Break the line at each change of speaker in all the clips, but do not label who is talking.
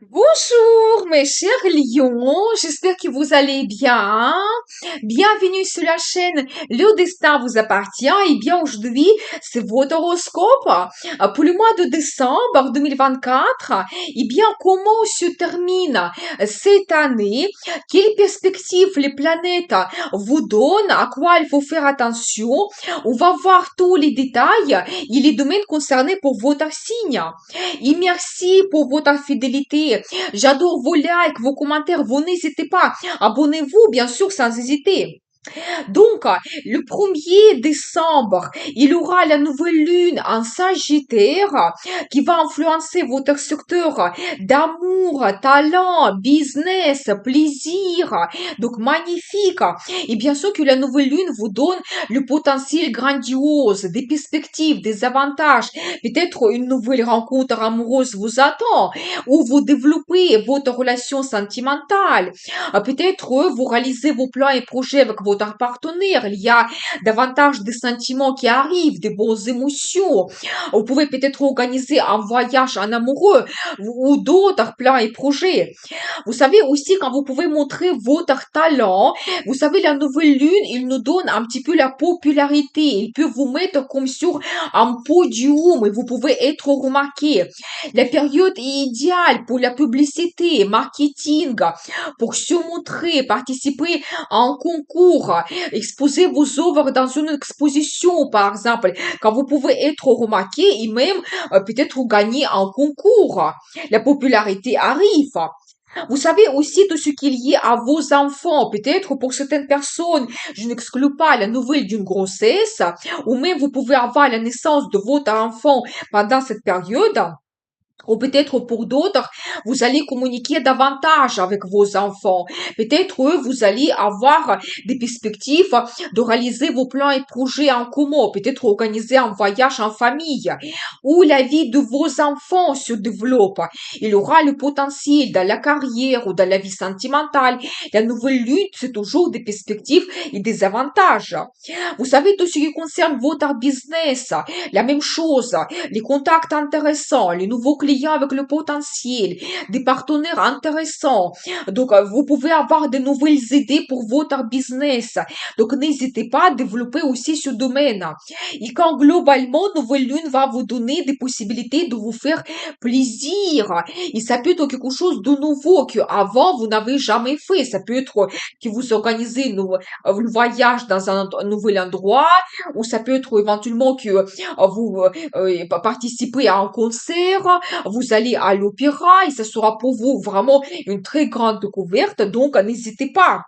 Bonjour mes chers lions, j'espère que vous allez bien. Bienvenue sur la chaîne Le Destin vous appartient. Et bien aujourd'hui, c'est votre horoscope pour le mois de décembre 2024. Et bien comment se termine cette année? Quelles perspectives les planètes vous donnent? À quoi il faut faire attention? On va voir tous les détails et les domaines concernés pour votre signe. Et merci pour votre fidélité. J'adore vos likes, vos commentaires. Vous n'hésitez pas. Abonnez-vous, bien sûr, sans hésiter. Donc, le 1er décembre, il y aura la nouvelle lune en Sagittaire qui va influencer votre secteur d'amour, talent, business, plaisir. Donc, magnifique. Et bien sûr que la nouvelle lune vous donne le potentiel grandiose, des perspectives, des avantages. Peut-être une nouvelle rencontre amoureuse vous attend ou vous développez votre relation sentimentale. Peut-être vous réalisez vos plans et projets avec votre partenaire. Il y a davantage de sentiments qui arrivent, de bonnes émotions. Vous pouvez peut-être organiser un voyage en amoureux ou d'autres plans et projets. Vous savez aussi quand vous pouvez montrer votre talent, vous savez la nouvelle lune, il nous donne un petit peu la popularité. Il peut vous mettre comme sur un podium et vous pouvez être remarqué. La période est idéale pour la publicité, marketing, pour se montrer, participer à un concours, exposer vos œuvres dans une exposition, par exemple, quand vous pouvez être remarqué et même peut-être gagner un concours. La popularité arrive. Vous savez aussi tout ce qui est lié à vos enfants. Peut-être pour certaines personnes, je n'exclus pas la nouvelle d'une grossesse, ou même vous pouvez avoir la naissance de votre enfant pendant cette période. Ou peut-être pour d'autres, vous allez communiquer davantage avec vos enfants. Peut-être vous allez avoir des perspectives de réaliser vos plans et projets en commun. Peut-être organiser un voyage en famille où la vie de vos enfants se développe. Il aura le potentiel dans la carrière ou dans la vie sentimentale. La nouvelle lutte, c'est toujours des perspectives et des avantages. Vous savez, tout ce qui concerne votre business, la même chose, les contacts intéressants, les nouveaux clients avec le potentiel, des partenaires intéressants. Donc, vous pouvez avoir de nouvelles idées pour votre business. Donc, n'hésitez pas à développer aussi ce domaine. Et quand globalement, Nouvelle Lune va vous donner des possibilités de vous faire plaisir. Et ça peut être quelque chose de nouveau que avant vous n'avez jamais fait. Ça peut être que vous organisez le voyage dans un nouvel endroit, ou ça peut être éventuellement que vous participez à un concert, vous allez à l'opéra et ça sera pour vous vraiment une très grande découverte. Donc, n'hésitez pas.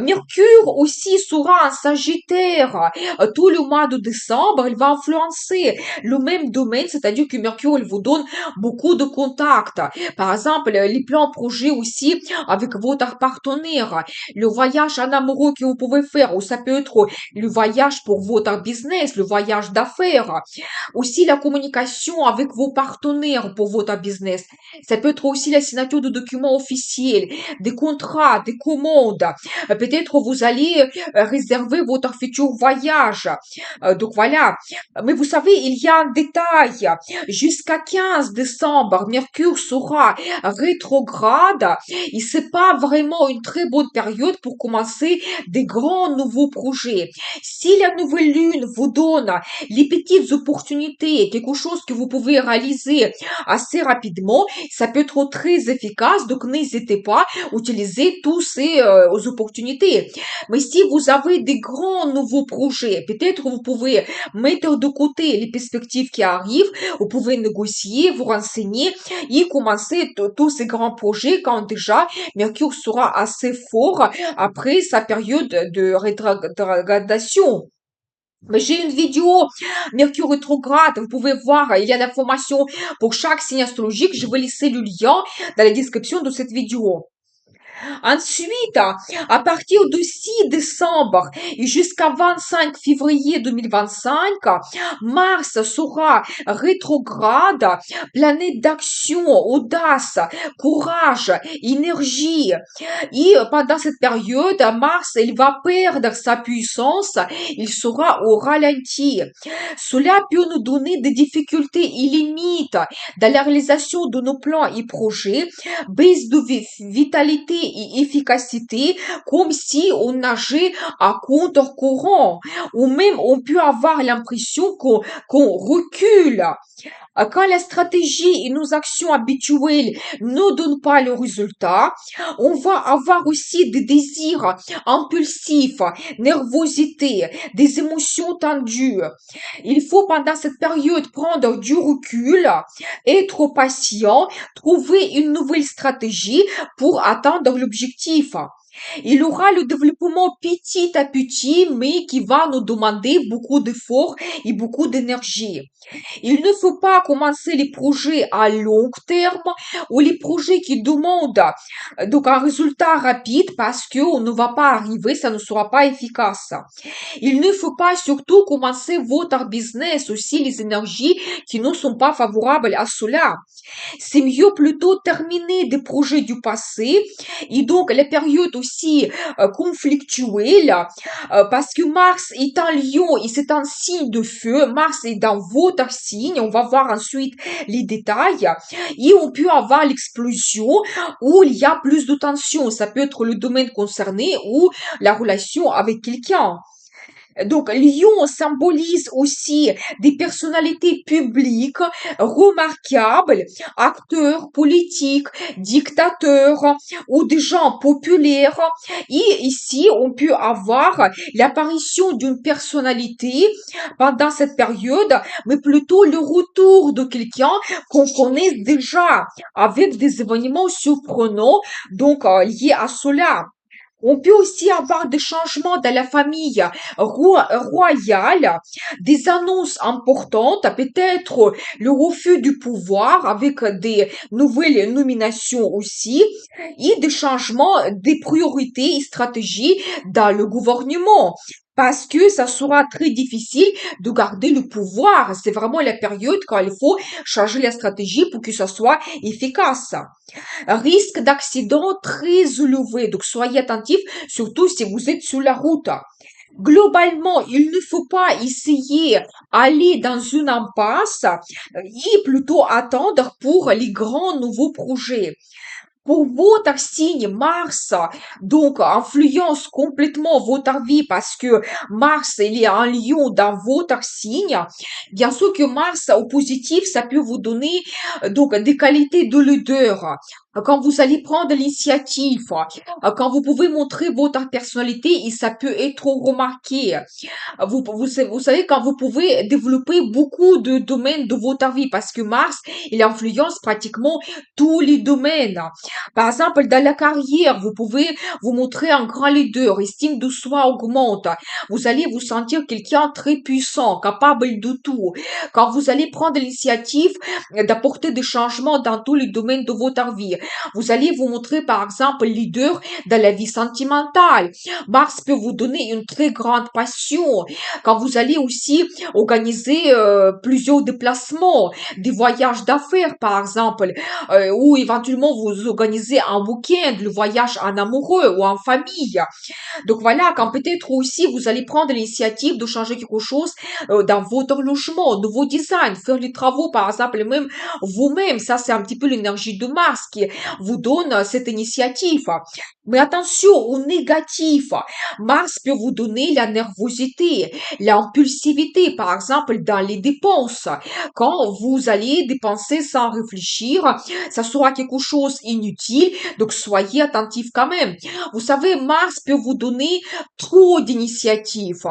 Mercure aussi sera en Sagittaire. Tout le mois de décembre, il va influencer le même domaine, c'est-à-dire que Mercure, il vous donne beaucoup de contacts. Par exemple, les plans projets aussi avec votre partenaire, le voyage en amoureux que vous pouvez faire, ou ça peut être le voyage pour votre business, le voyage d'affaires. Aussi la communication avec vos partenaires pour votre business. Ça peut être aussi la signature de documents officiels, des contrats, des commandes. Peut-être vous allez réserver votre futur voyage. Donc voilà. Mais vous savez, il y a un détail. Jusqu'à 15 décembre, Mercure sera rétrograde et c'est pas vraiment une très bonne période pour commencer des grands nouveaux projets. Si la nouvelle lune vous donne les petites opportunités, quelque chose que vous pouvez réaliser assez rapidement, ça peut être très efficace. Donc n'hésitez pas à utiliser tous ces opportunités. Mais si vous avez des grands nouveaux projets, peut-être vous pouvez mettre de côté les perspectives qui arrivent, vous pouvez négocier, vous renseigner et commencer tous ces grands projets quand déjà Mercure sera assez fort après sa période de rétrogradation. Mais j'ai une vidéo Mercure rétrograde, vous pouvez voir, il y a l'information pour chaque signe astrologique. Je vais laisser le lien dans la description de cette vidéo. Ensuite, à partir de 6 décembre et jusqu'à 25 février 2025, Mars sera rétrograde, planète d'action, audace, courage, énergie. Et pendant cette période, Mars, il va perdre sa puissance, il sera au ralenti. Cela peut nous donner des difficultés et limites dans la réalisation de nos plans et projets, baisse de vitalité et efficacité, comme si on nageait à contre-courant, ou même on peut avoir l'impression qu'on recule. Quand la stratégie et nos actions habituelles ne donnent pas le résultat, on va avoir aussi des désirs impulsifs, nervosité, des émotions tendues. Il faut pendant cette période prendre du recul, être patient, trouver une nouvelle stratégie pour atteindre l'objectif. Il aura le développement petit à petit, mais qui va nous demander beaucoup d'efforts et beaucoup d'énergie. Il ne faut pas commencer les projets à long terme ou les projets qui demandent donc un résultat rapide parce qu'on ne va pas arriver, ça ne sera pas efficace. Il ne faut pas surtout commencer votre business aussi les énergies qui ne sont pas favorables à cela. C'est mieux plutôt terminer des projets du passé et donc les périodes aussi conflictuelles parce que Mars est un lion et c'est un signe de feu. Mars est dans votre signe. On va voir ensuite les détails et on peut avoir l'explosion où il y a plus de tension. Ça peut être le domaine concerné ou la relation avec quelqu'un. Donc, Lyon symbolise aussi des personnalités publiques remarquables, acteurs politiques, dictateurs ou des gens populaires. Et ici, on peut avoir l'apparition d'une personnalité pendant cette période, mais plutôt le retour de quelqu'un qu'on connaît déjà avec des événements surprenants, donc liés à cela. On peut aussi avoir des changements dans la famille royale, des annonces importantes, peut-être le refus du pouvoir avec des nouvelles nominations aussi, et des changements des priorités et stratégies dans le gouvernement. Parce que ça sera très difficile de garder le pouvoir. C'est vraiment la période quand il faut changer la stratégie pour que ça soit efficace. Risque d'accident très élevé. Donc, soyez attentifs, surtout si vous êtes sur la route. Globalement, il ne faut pas essayer d'aller dans une impasse et plutôt attendre pour les grands nouveaux projets. Pour votre signe Mars, donc influence complètement votre vie parce que Mars, il est un lion dans votre signe. Bien sûr que Mars au positif, ça peut vous donner donc des qualités de leader. Quand vous allez prendre l'initiative, quand vous pouvez montrer votre personnalité et ça peut être remarqué. Vous savez, quand vous pouvez développer beaucoup de domaines de votre vie parce que Mars, il influence pratiquement tous les domaines. Par exemple, dans la carrière, vous pouvez vous montrer un grand leader, estime de soi augmente. Vous allez vous sentir quelqu'un très puissant, capable de tout. Quand vous allez prendre l'initiative d'apporter des changements dans tous les domaines de votre vie, vous allez vous montrer, par exemple, leader dans la vie sentimentale. Mars peut vous donner une très grande passion. Quand vous allez aussi organiser plusieurs déplacements, des voyages d'affaires, par exemple, ou éventuellement vous organisez un week-end, le voyage en amoureux ou en famille. Donc voilà, quand peut-être aussi vous allez prendre l'initiative de changer quelque chose dans votre logement, de vos designs, faire les travaux par exemple même vous-même. Ça c'est un petit peu l'énergie de Mars qui vous donne cette initiative. Mais attention au négatif. Mars peut vous donner la nervosité, l'impulsivité par exemple dans les dépenses. Quand vous allez dépenser sans réfléchir, ça sera quelque chose inutile. Donc soyez attentif quand même. Vous savez, Mars peut vous donner trop d'initiatives.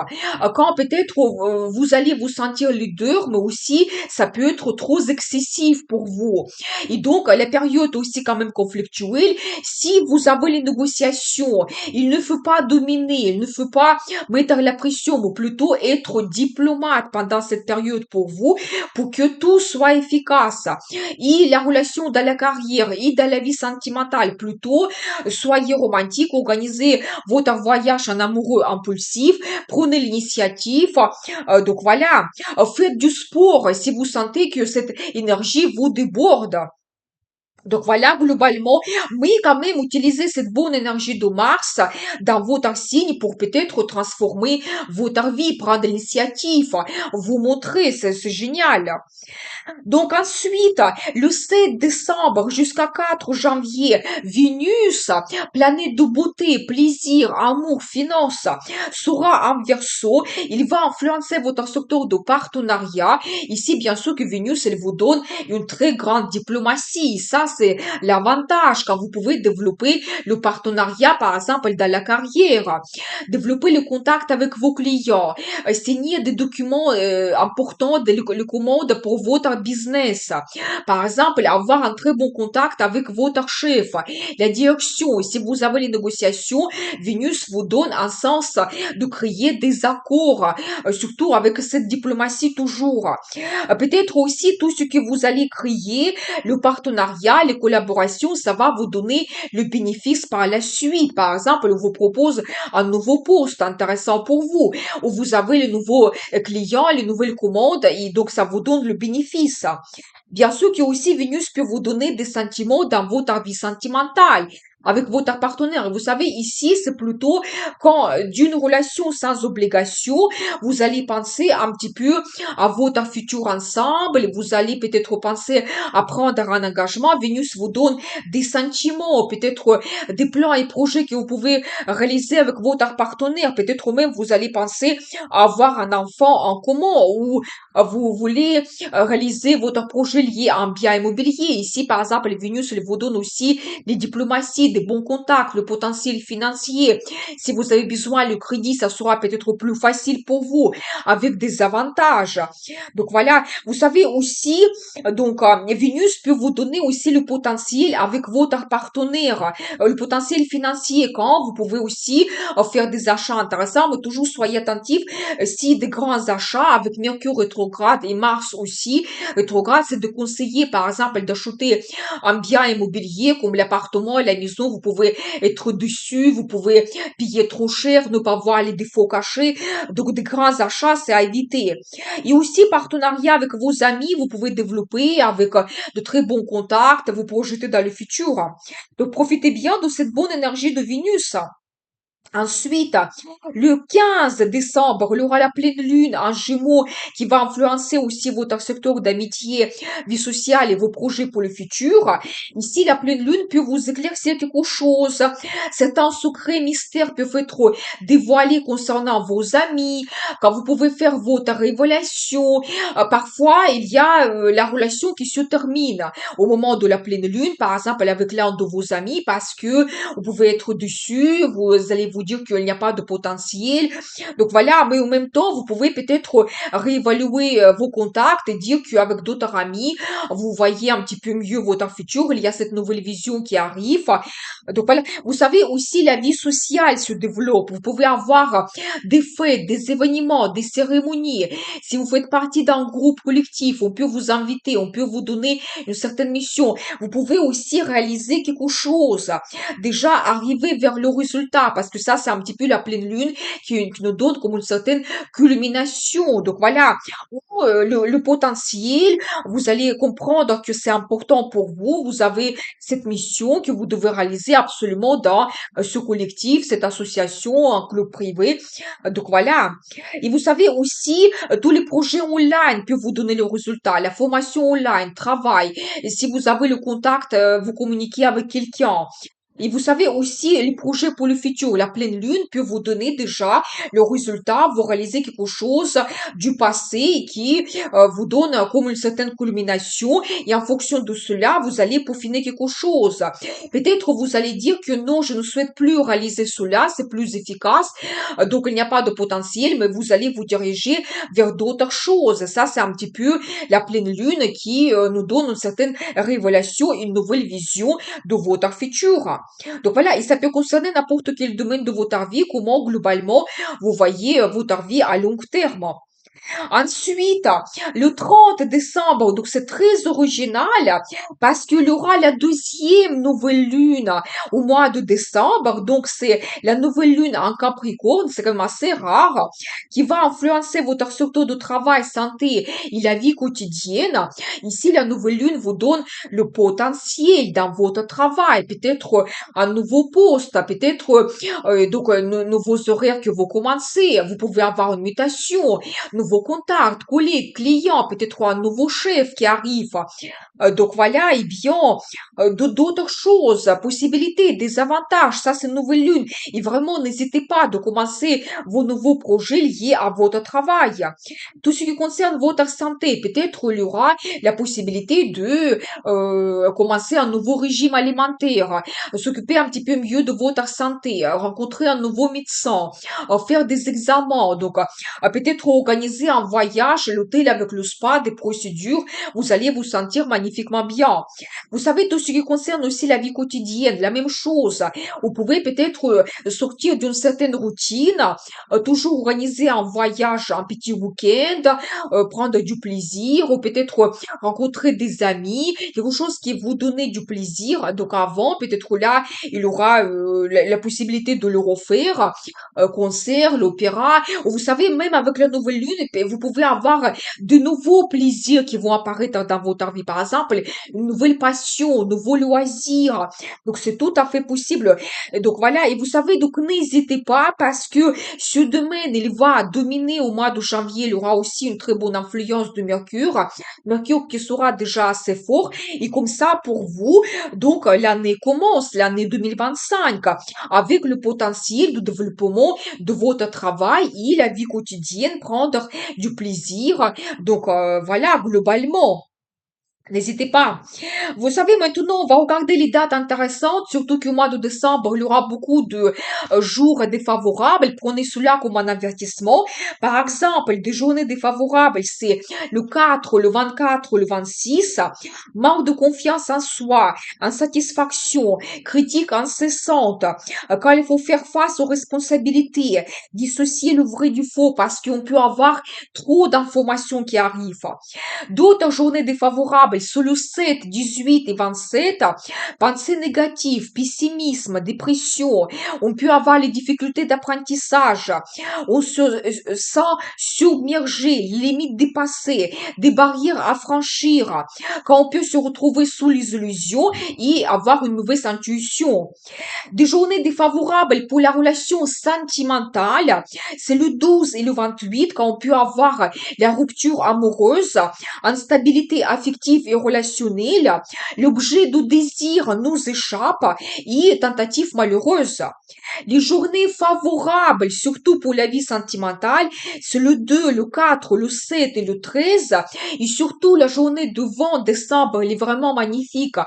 Quand peut-être vous allez vous sentir leader, mais aussi ça peut être trop excessif pour vous. Et donc, la période aussi quand même conflictuel. Si vous avez les négociations, il ne faut pas dominer, il ne faut pas mettre la pression, mais plutôt être diplomate pendant cette période pour vous, pour que tout soit efficace. Et la relation dans la carrière et dans la vie sentimentale, plutôt, soyez romantique, organisez votre voyage en amoureux impulsif, prenez l'initiative. Donc voilà, faites du sport si vous sentez que cette énergie vous déborde. Donc voilà, globalement, mais quand même, utilisez cette bonne énergie de Mars dans votre signe pour peut-être transformer votre vie, prendre l'initiative, vous montrer, c'est génial. Donc ensuite, le 7 décembre jusqu'à 4 janvier, Vénus, planète de beauté, plaisir, amour, finance, sera en Verseau. Il va influencer votre secteur de partenariat. Ici, bien sûr que Vénus, elle vous donne une très grande diplomatie. Ça, c'est l'avantage quand vous pouvez développer le partenariat, par exemple, dans la carrière. Développer le contact avec vos clients, signer des documents importants, des commandes pour votre business. Par exemple, avoir un très bon contact avec votre chef, la direction. Si vous avez les négociations, Vénus vous donne un sens de créer des accords, surtout avec cette diplomatie toujours. Peut-être aussi tout ce que vous allez créer, le partenariat, les collaborations, ça va vous donner le bénéfice par la suite. Par exemple, on vous propose un nouveau poste intéressant pour vous, où vous avez les nouveaux clients, les nouvelles commandes, et donc ça vous donne le bénéfice. Bien sûr que aussi Vénus peut vous donner des sentiments dans votre vie sentimentale, avec votre partenaire. Vous savez, ici, c'est plutôt quand d'une relation sans obligation, vous allez penser un petit peu à votre futur ensemble, vous allez peut-être penser à prendre un engagement. Vénus vous donne des sentiments, peut-être des plans et projets que vous pouvez réaliser avec votre partenaire. Peut-être même vous allez penser à avoir un enfant en commun ou vous voulez réaliser votre projet lié à un bien immobilier. Ici, par exemple, Vénus elle vous donne aussi des diplomaties, des bons contacts, le potentiel financier. Si vous avez besoin, le crédit, ça sera peut-être plus facile pour vous, avec des avantages. Donc voilà, vous savez aussi, donc Vénus peut vous donner aussi le potentiel avec votre partenaire, le potentiel financier quand vous pouvez aussi faire des achats intéressants, mais toujours soyez attentifs si des grands achats avec Mercure rétrograde et Mars aussi rétrograde, c'est de conseiller par exemple d'acheter un bien immobilier comme l'appartement, la maison, vous pouvez être dessus, vous pouvez payer trop cher, ne pas voir les défauts cachés. Donc des grands achats, c'est à éviter. Et aussi partenariat avec vos amis, vous pouvez développer avec de très bons contacts, vous projeter dans le futur. Donc profitez bien de cette bonne énergie de Vénus. Ensuite, le 15 décembre, il y aura la pleine lune en Gémeaux qui va influencer aussi votre secteur d'amitié, vie sociale et vos projets pour le futur. Ici, la pleine lune peut vous éclaircir quelque chose. Certains secrets mystères peuvent être dévoilés concernant vos amis, quand vous pouvez faire votre révélation. Parfois, il y a la relation qui se termine au moment de la pleine lune, par exemple avec l'un de vos amis, parce que vous pouvez être dessus, vous allez vous dire qu'il n'y a pas de potentiel. Donc voilà, mais en même temps, vous pouvez peut-être réévaluer vos contacts et dire qu'avec d'autres amis, vous voyez un petit peu mieux votre futur. Il y a cette nouvelle vision qui arrive. Donc voilà, vous savez aussi la vie sociale se développe. Vous pouvez avoir des fêtes, des événements, des cérémonies. Si vous faites partie d'un groupe collectif, on peut vous inviter, on peut vous donner une certaine mission. Vous pouvez aussi réaliser quelque chose. Déjà arriver vers le résultat, parce que ça, c'est un petit peu la pleine lune qui nous donne comme une certaine culmination. Donc voilà, le potentiel, vous allez comprendre que c'est important pour vous. Vous avez cette mission que vous devez réaliser absolument dans ce collectif, cette association, un club privé. Donc voilà. Et vous savez aussi, tous les projets online peuvent vous donner le résultat. La formation online, travail. Et si vous avez le contact, vous communiquez avec quelqu'un. Et vous savez aussi, les projets pour le futur, la pleine lune peut vous donner déjà le résultat, vous réalisez quelque chose du passé qui vous donne comme une certaine culmination et en fonction de cela, vous allez peaufiner quelque chose. Peut-être vous allez dire que non, je ne souhaite plus réaliser cela, c'est plus efficace, donc il n'y a pas de potentiel, mais vous allez vous diriger vers d'autres choses. Ça, c'est un petit peu la pleine lune qui nous donne une certaine révélation, une nouvelle vision de votre futur. Donc voilà, et ça peut concerner n'importe quel domaine de votre vie, comment globalement vous voyez votre vie à long terme. Ensuite, le 30 décembre, donc c'est très original parce qu'il y aura la deuxième nouvelle lune au mois de décembre. Donc c'est la nouvelle lune en Capricorne, c'est quand même assez rare, qui va influencer votre secteur de travail, santé et la vie quotidienne. Ici, la nouvelle lune vous donne le potentiel dans votre travail, peut-être un nouveau poste, peut-être nouveaux horaires que vous commencez. Vous pouvez avoir une mutation, nouveaux contacts, collègues, clients, peut-être un nouveau chef qui arrive. Donc voilà, et bien, d'autres choses, possibilités, des avantages, ça c'est une nouvelle lune. Et vraiment, n'hésitez pas de commencer vos nouveaux projets liés à votre travail. Tout ce qui concerne votre santé, peut-être il y aura la possibilité de commencer un nouveau régime alimentaire, s'occuper un petit peu mieux de votre santé, rencontrer un nouveau médecin, faire des examens, donc peut-être organiser un voyage, l'hôtel avec le spa, des procédures, vous allez vous sentir magnifiquement bien. Vous savez, tout ce qui concerne aussi la vie quotidienne, la même chose. Vous pouvez peut-être sortir d'une certaine routine, toujours organiser un voyage, un petit week-end, prendre du plaisir, ou peut-être rencontrer des amis, quelque chose qui vous donne du plaisir. Donc avant, peut-être là, il y aura la possibilité de le refaire, concert, l'opéra. Vous savez, même avec la nouvelle lune, vous pouvez avoir de nouveaux plaisirs qui vont apparaître dans votre vie. Par exemple, une nouvelle passion, un nouveau loisir. Donc, c'est tout à fait possible. Et donc, voilà. Et vous savez, donc, n'hésitez pas parce que ce domaine, il va dominer au mois de janvier. Il y aura aussi une très bonne influence de Mercure. Mercure qui sera déjà assez fort. Et comme ça, pour vous, donc, l'année commence, l'année 2025, avec le potentiel de développement de votre travail et la vie quotidienne, prendre du plaisir. Donc, voilà, globalement. N'hésitez pas. Vous savez, maintenant, on va regarder les dates intéressantes, surtout qu'au mois de décembre, il y aura beaucoup de jours défavorables. Prenez cela comme un avertissement. Par exemple, des journées défavorables, c'est le 4, le 24, le 26. Manque de confiance en soi, insatisfaction, critique incessante. Quand il faut faire face aux responsabilités, dissocier le vrai du faux parce qu'on peut avoir trop d'informations qui arrivent. D'autres journées défavorables, c'est le 7, 18 et 27. Pensée négative, pessimisme, dépression. On peut avoir les difficultés d'apprentissage. On se sent submergé, limites dépassées, des barrières à franchir. Quand on peut se retrouver sous les illusions et avoir une mauvaise intuition. Des journées défavorables pour la relation sentimentale, c'est le 12 et le 28 quand on peut avoir la rupture amoureuse, instabilité affective et relationnelle, l'objet de désir nous échappe et tentative malheureuse. Les journées favorables, surtout pour la vie sentimentale, c'est le 2, le 4, le 7 et le 13. Et surtout la journée de 20 décembre, elle est vraiment magnifique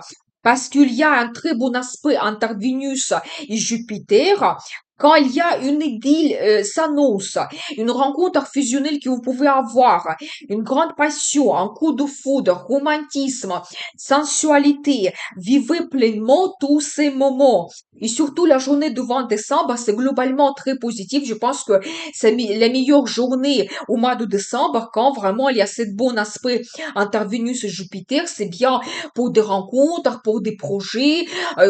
parce qu'il y a un très bon aspect entre Vénus et Jupiter. Quand il y a une idylle s'annonce, une rencontre fusionnelle que vous pouvez avoir, une grande passion, un coup de foudre, romantisme, sensualité, vivez pleinement tous ces moments. Et surtout la journée de 20 décembre, c'est globalement très positif. Je pense que c'est la meilleure journée au mois de décembre quand vraiment il y a cette bon aspect entre Vénus et Jupiter. C'est bien pour des rencontres, pour des projets,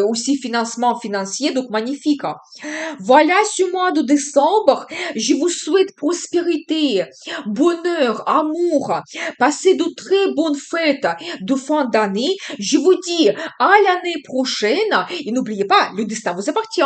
aussi financement financier, donc magnifique. Voilà ce mois de décembre. Je vous souhaite prospérité, bonheur, amour. Passez de très bonnes fêtes de fin d'année. Je vous dis à l'année prochaine et n'oubliez pas, le destin vous appartient.